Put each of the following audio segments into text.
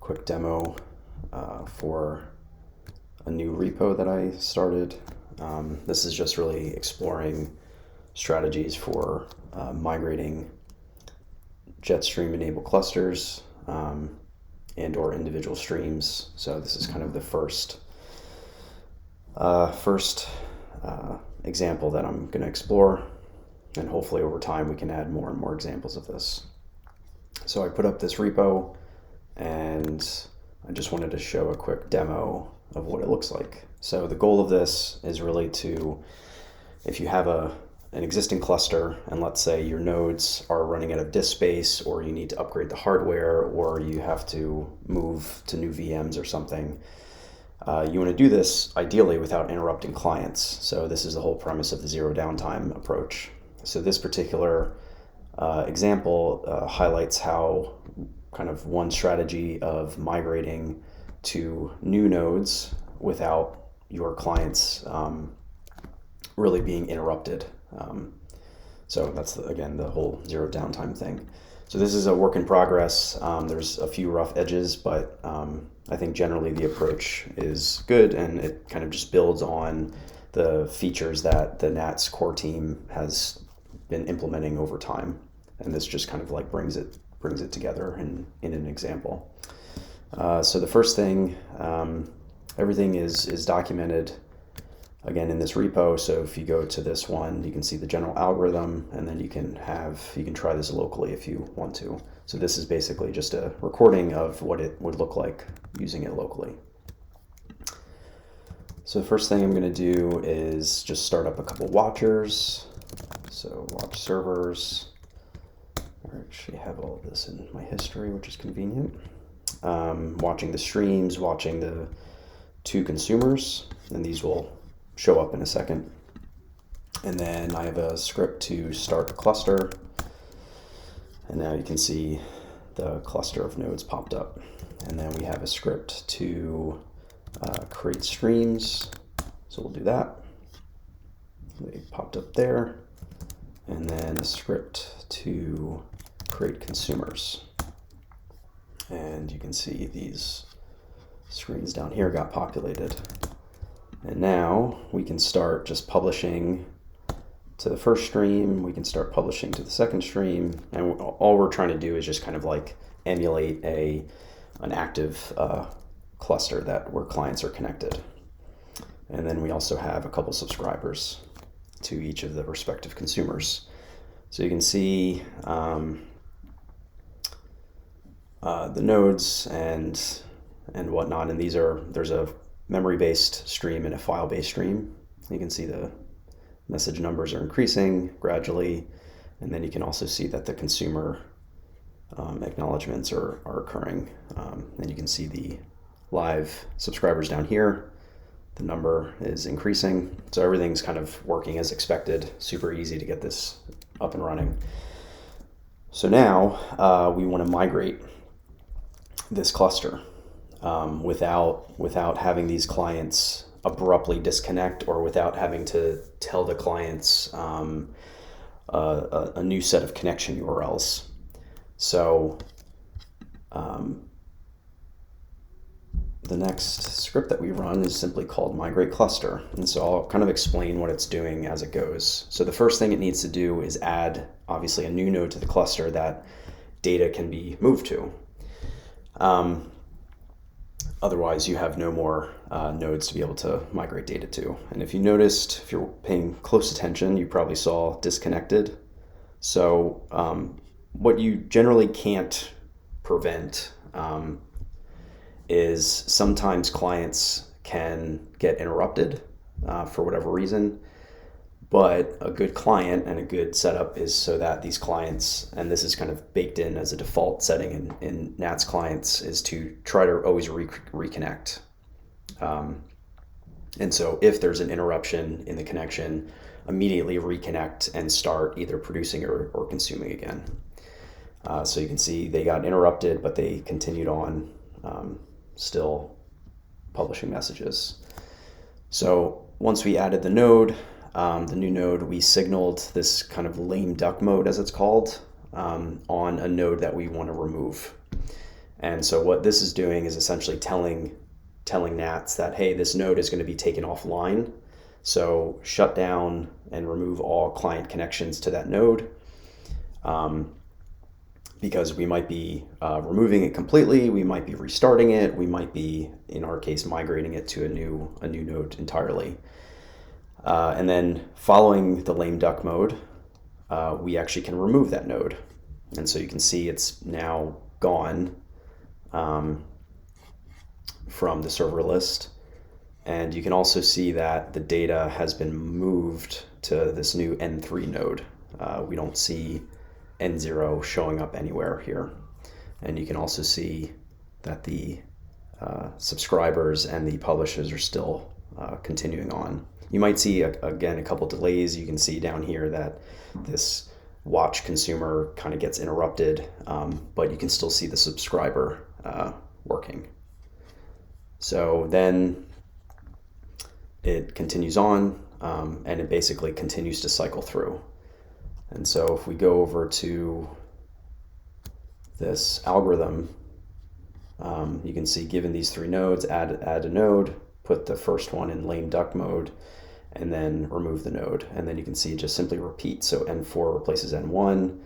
quick demo for a new repo that I started. This is just really exploring strategies for migrating Jetstream-enabled clusters and or individual streams. So this is kind of the first example that I'm going to explore, and hopefully over time we can add more and more examples of this. So I put up this repo, and I just wanted to show a quick demo of what it looks like. So the goal of this is really to, if you have an existing cluster, and let's say your nodes are running out of disk space, or you need to upgrade the hardware, or you have to move to new VMs or something, you want to do this ideally without interrupting clients. So this is the whole premise of the zero downtime approach. So this particular example highlights how kind of one strategy of migrating to new nodes without your clients really being interrupted. So that's, again, the whole zero downtime thing. So this is a work in progress. There's a few rough edges, but I think generally the approach is good, and it kind of just builds on the features that the NATS core team has been implementing over time. And this just kind of like brings it together in an example. So the first thing, everything is documented again in this repo. So if you go to this one, you can see the general algorithm, and then you can try this locally if you want to. So this is basically just a recording of what it would look like using it locally. So the first thing I'm going to do is just start up a couple watchers. So watch servers. I actually have all of this in my history, which is convenient. Watching the streams, watching the two consumers, and these will show up in a second. And then I have a script to start a cluster, and now you can see the cluster of nodes popped up. And then we have a script to create streams, so we'll do that. They popped up there. And then a script to create consumers. And you can see these screens down here got populated. And now we can start just publishing to the first stream. We can start publishing to the second stream. And all we're trying to do is just kind of like emulate an active cluster where clients are connected. And then we also have a couple subscribers to each of the respective consumers. So you can see the nodes and whatnot, and there's a memory-based stream and a file-based stream. You can see the message numbers are increasing gradually, and then you can also see that the consumer acknowledgements are occurring. And you can see the live subscribers down here. The number is increasing, so everything's kind of working as expected. Super easy to get this up and running. So now we want to migrate this cluster without having these clients abruptly disconnect, or without having to tell the clients a new set of connection URLs. So the next script that we run is simply called migrate cluster. And so I'll kind of explain what it's doing as it goes. So the first thing it needs to do is add, obviously, a new node to the cluster that data can be moved to. Otherwise, you have no more nodes to be able to migrate data to. And if you noticed, if you're paying close attention, you probably saw disconnected. So what you generally can't prevent is sometimes clients can get interrupted for whatever reason, but a good client and a good setup is so that these clients, and this is kind of baked in as a default setting in NATS clients, is to try to always reconnect. And so if there's an interruption in the connection, immediately reconnect and start either producing or consuming again. So you can see they got interrupted, but they continued on still publishing messages. So once we added the node, the new node, we signaled this kind of lame duck mode, as it's called, on a node that we want to remove. And so what this is doing is essentially telling NATS that, hey, this node is going to be taken offline. So shut down and remove all client connections to that node, because we might be removing it completely, we might be restarting it, we might be, in our case, migrating it to a new node entirely. And then following the lame duck mode, we actually can remove that node. And so you can see it's now gone from the server list. And you can also see that the data has been moved to this new N3 node. We don't see N0 showing up anywhere here. And you can also see that the subscribers and the publishers are still continuing on. You might see, again, a couple delays. You can see down here that this watch consumer kind of gets interrupted, but you can still see the subscriber working. So then it continues on, and it basically continues to cycle through. And so if we go over to this algorithm, you can see, given these three nodes, add a node, put the first one in lame duck mode, and then remove the node. And then you can see it just simply repeats. So N4 replaces N1,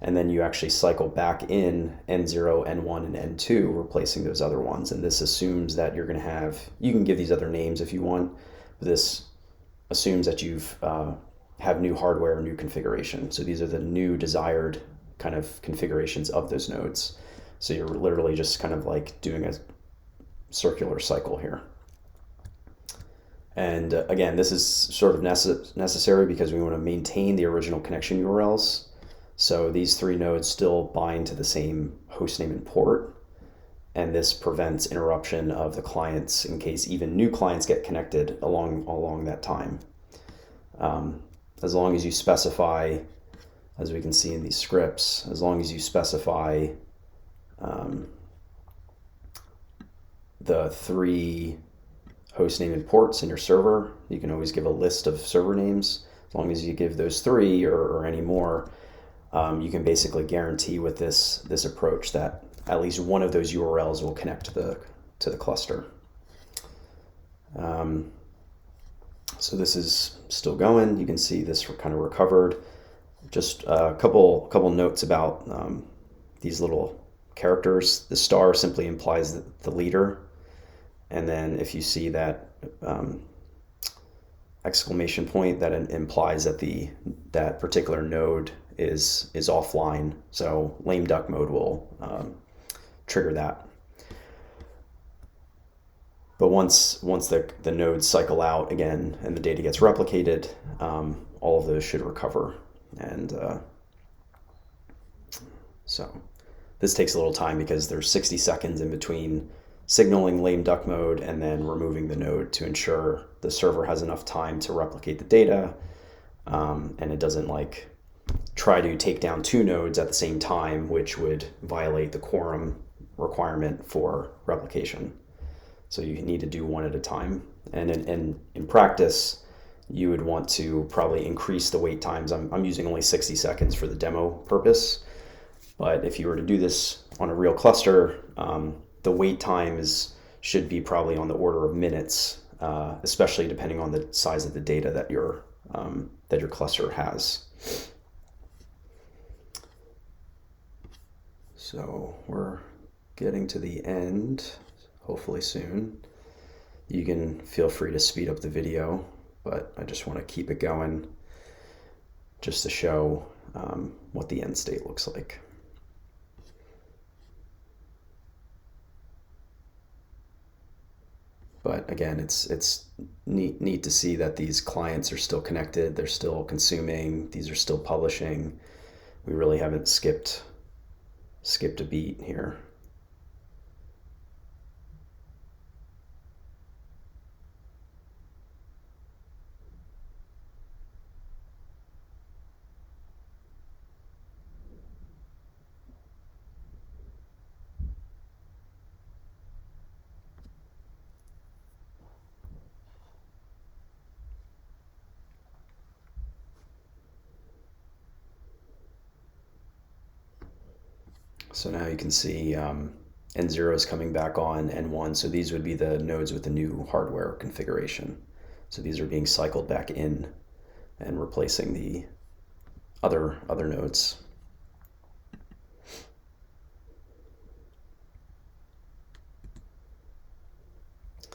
and then you actually cycle back in N0, N1, and N2, replacing those other ones. And this assumes that you're going to have, you can give these other names if you want, but this assumes that you've have new hardware, new configuration. So these are the new desired kind of configurations of those nodes. So you're literally just kind of like doing a circular cycle here. And again, this is sort of necessary because we want to maintain the original connection URLs. So these three nodes still bind to the same hostname and port, and this prevents interruption of the clients in case even new clients get connected along that time. As long as you specify, as we can see in these scripts, as long as you specify the three hostname and ports in your server, you can always give a list of server names. As long as you give those three or any more, you can basically guarantee with this approach that at least one of those URLs will connect to the cluster. So this is still going. You can see this kind of recovered. Just a couple notes about these little characters. The star simply implies the leader, and then if you see that exclamation point, that implies that that particular node is offline. So lame duck mode will trigger that. But once the nodes cycle out again and the data gets replicated, all of those should recover. And so this takes a little time because there's 60 seconds in between signaling lame duck mode and then removing the node to ensure the server has enough time to replicate the data, and it doesn't like try to take down two nodes at the same time, which would violate the quorum requirement for replication. So you need to do one at a time. And in practice, you would want to probably increase the wait times. I'm using only 60 seconds for the demo purpose. But if you were to do this on a real cluster, the wait time should be probably on the order of minutes, especially depending on the size of the data that your cluster has. So we're getting to the end, hopefully soon. You can feel free to speed up the video, but I just want to keep it going just to show what the end state looks like. But again, it's neat to see that these clients are still connected, they're still consuming, these are still publishing. We really haven't skipped a beat here. So now you can see N0 is coming back on N1. So these would be the nodes with the new hardware configuration. So these are being cycled back in and replacing the other nodes.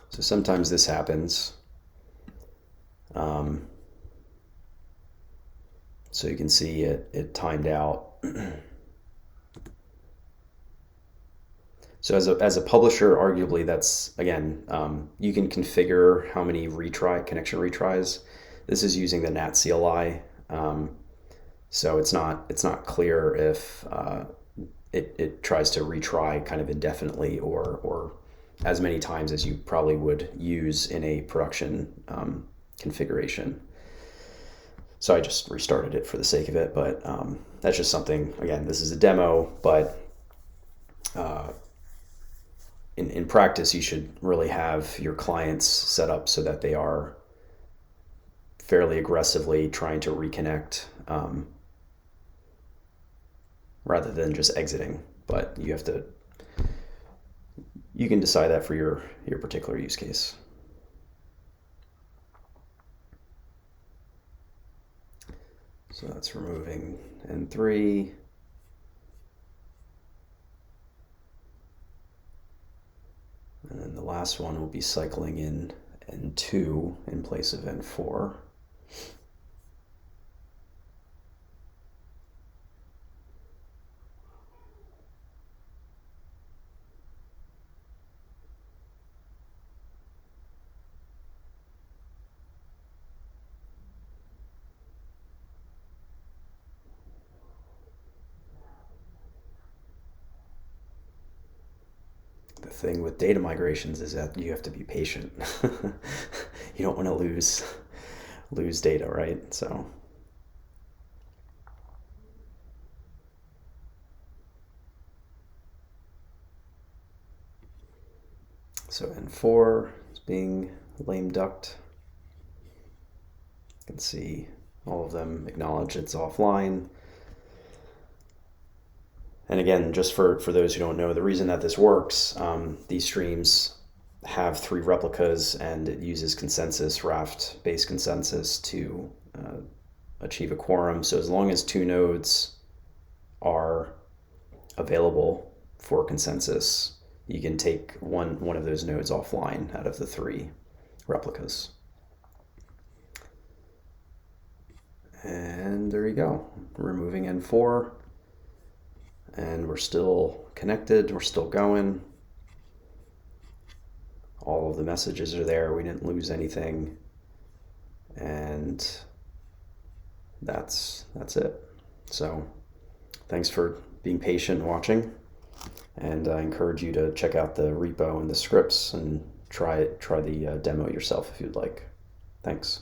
So sometimes this happens. So you can see it timed out. So as a publisher, arguably that's, again, you can configure how many connection retries. This is using the NAT CLI. So it's not clear if it tries to retry kind of indefinitely or as many times as you probably would use in a production configuration. So I just restarted it for the sake of it, but that's just something, again, this is a demo, but in practice, you should really have your clients set up so that they are fairly aggressively trying to reconnect rather than just exiting. But you can decide that for your particular use case. So that's removing N3. And then the last one will be cycling in N2 in place of N4. The thing with data migrations is that you have to be patient. You don't want to lose data, right? So N4 is being lame ducked. You can see all of them acknowledge it's offline. And again, just for those who don't know, the reason that this works, these streams have 3 replicas and it uses consensus, Raft-based consensus to achieve a quorum. So as long as 2 nodes are available for consensus, you can take one of those nodes offline out of the 3 replicas. And there you go, removing N4. And we're still connected, we're still going. All of the messages are there, we didn't lose anything. And that's it. So thanks for being patient and watching. And I encourage you to check out the repo and the scripts and try the demo yourself if you'd like. Thanks.